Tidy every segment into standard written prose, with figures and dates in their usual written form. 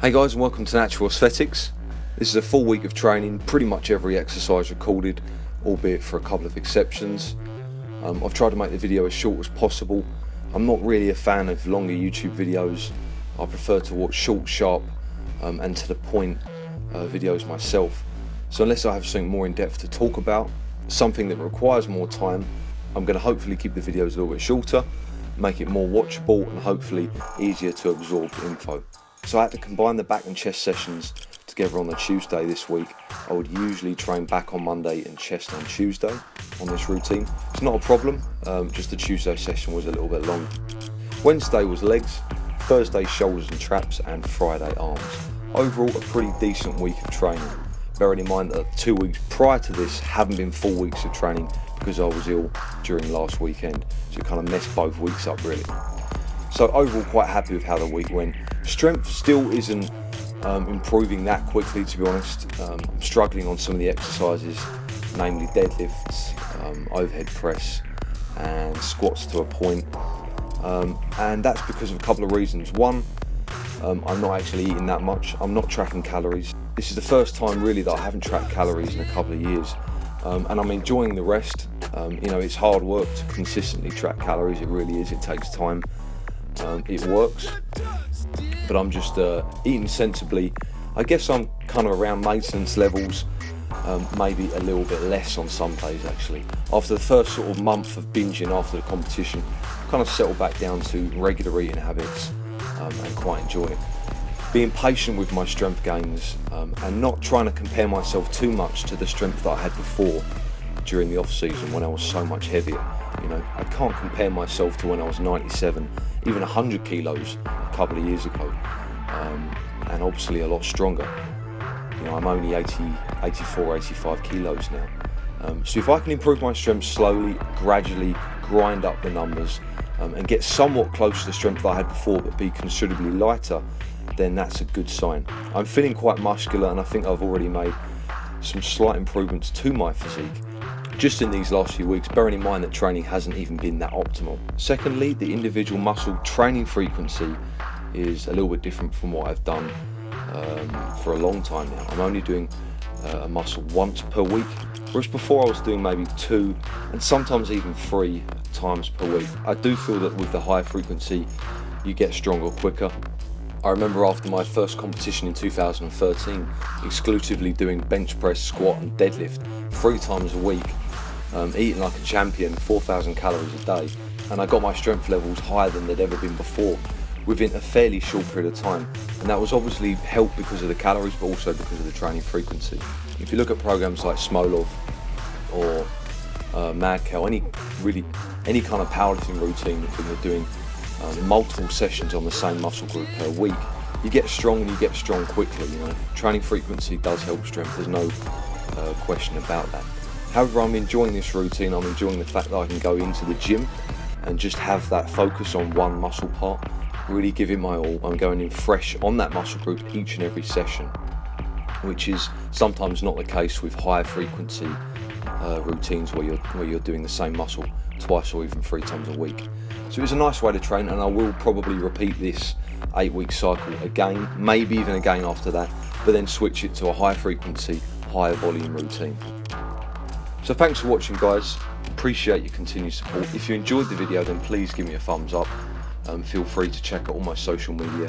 Hey guys, and welcome to Natural Aesthetics. This is a full week of training, pretty much every exercise recorded, albeit for a couple of exceptions. I've tried to make the video as short as possible. I'm not really a fan of longer YouTube videos. I prefer to watch short, sharp and to the point videos myself. So unless I have something more in depth to talk about, something that requires more time, I'm going to hopefully keep the videos a little bit shorter, make it more watchable and hopefully easier to absorb info. So I had to combine the back and chest sessions together on a Tuesday this week. I would usually train back on Monday and chest on Tuesday on this routine. It's not a problem, just the Tuesday session was a little bit long. Wednesday was legs, Thursday shoulders and traps, and Friday arms. Overall a pretty decent week of training, bearing in mind that 2 weeks prior to this haven't been full weeks of training because I was ill during last weekend, so it kind of messed both weeks up really. So overall quite happy with how the week went. Strength still isn't improving that quickly, to be honest. I'm struggling on some of the exercises, namely deadlifts, overhead press and squats to a point, and that's because of a couple of reasons. One, I'm not actually eating that much. I'm not tracking calories. This is the first time really that I haven't tracked calories in a couple of years, and I'm enjoying the rest. You know, it's hard work to consistently track calories, it really is, it takes time. It works, but I'm just eating sensibly. I guess I'm kind of around maintenance levels, maybe a little bit less on some days actually. After the first sort of month of binging after the competition, kind of settled back down to regular eating habits and quite enjoy it. Being patient with my strength gains and not trying to compare myself too much to the strength that I had before during the off season when I was so much heavier. You know, I can't compare myself to when I was 97, even 100 kilos a couple of years ago, and obviously a lot stronger. You know, I'm only 84, 85 kilos now. So if I can improve my strength slowly, gradually, grind up the numbers, and get somewhat close to the strength that I had before, but be considerably lighter, then that's a good sign. I'm feeling quite muscular, and I think I've already made some slight improvements to my physique just in these last few weeks, bearing in mind that training hasn't even been that optimal. Secondly, the individual muscle training frequency is a little bit different from what I've done for a long time now. I'm only doing a muscle once per week, whereas before I was doing maybe 2 and sometimes even 3 times per week. I do feel that with the high frequency you get stronger quicker. I remember after my first competition in 2013, exclusively doing bench press, squat and deadlift 3 times a week, eating like a champion, 4,000 calories a day, and I got my strength levels higher than they'd ever been before within a fairly short period of time, and that was obviously helped because of the calories but also because of the training frequency. If you look at programs like Smolov or Madcal, any kind of powerlifting routine when you're doing multiple sessions on the same muscle group per week, you get strong and you get strong quickly. You know, training frequency does help strength, there's no question about that. However, I'm enjoying this routine. I'm enjoying the fact that I can go into the gym and just have that focus on one muscle part, really give it my all. I'm going in fresh on that muscle group each and every session, which is sometimes not the case with higher frequency routines where you're doing the same muscle twice or even 3 times a week. So it's a nice way to train, and I will probably repeat this 8-week cycle again, maybe even again after that, but then switch it to a high frequency, higher volume routine. So thanks for watching guys, appreciate your continued support. If you enjoyed the video then please give me a thumbs up. Feel free to check out all my social media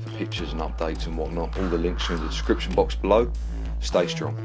for pictures and updates and whatnot. All the links are in the description box below. Stay strong.